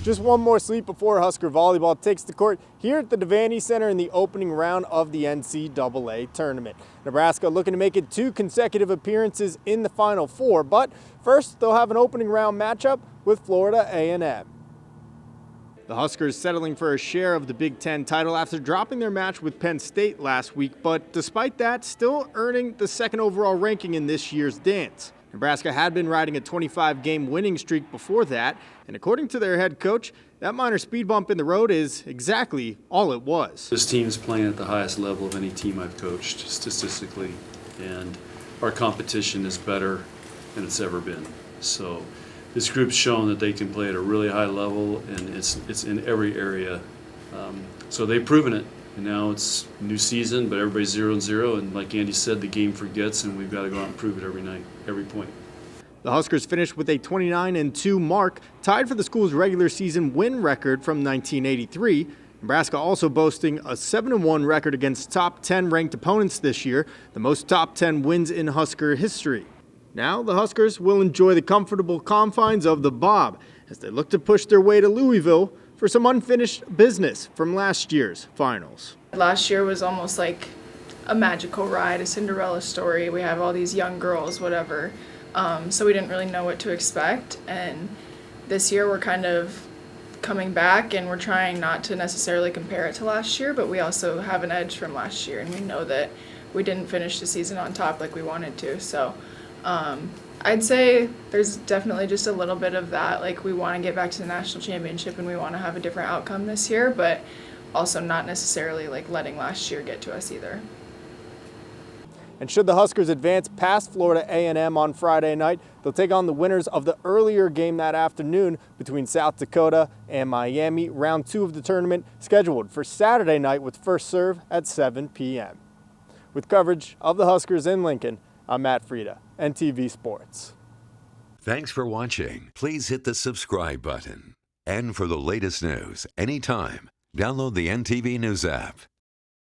Just one more sleep before Husker Volleyball takes the court here at the Devaney Center in the opening round of the NCAA tournament. Nebraska looking to make it 2 consecutive appearances in the Final Four, but first they'll have an opening round matchup with Florida A&M. The Huskers settling for a share of the Big Ten title after dropping their match with Penn State last week, but despite that, still earning the 2nd overall ranking in this year's dance. Nebraska had been riding a 25-game winning streak before that, and according to their head coach, that minor speed bump in the road is exactly all it was. This team's playing at the highest level of any team I've coached statistically, and our competition is better than it's ever been. So this group's shown that they can play at a really high level, and it's in every area. So they've proven it. And now it's new season, but everybody's 0-0, and like Andy said, the game forgets, and we've got to go out and prove it every night, every point. The Huskers finished with a 29-2 mark, tied for the school's regular season win record from 1983. Nebraska also boasting a 7-1 record against top 10 ranked opponents this year, the most top 10 wins in Husker history. Now the Huskers will enjoy the comfortable confines of the Bob as they look to push their way to Louisville for some unfinished business from last year's finals. Last year was almost like a magical ride, a Cinderella story. We have all these young girls, whatever. So we didn't really know what to expect. And this year we're kind of coming back and we're trying not to necessarily compare it to last year, but we also have an edge from last year, and we know that we didn't finish the season on top like we wanted to. So I'd say there's definitely just a little bit of that. Like, we want to get back to the national championship and we want to have a different outcome this year, but also not necessarily like letting last year get to us either. And should the Huskers advance past Florida A&M on Friday night, they'll take on the winners of the earlier game that afternoon between South Dakota and Miami, round 2 of the tournament scheduled for Saturday night with first serve at 7 p.m. With coverage of the Huskers in Lincoln, I'm Matt Frieda, NTV Sports. Thanks for watching. Please hit the subscribe button. And for the latest news anytime, download the NTV News app.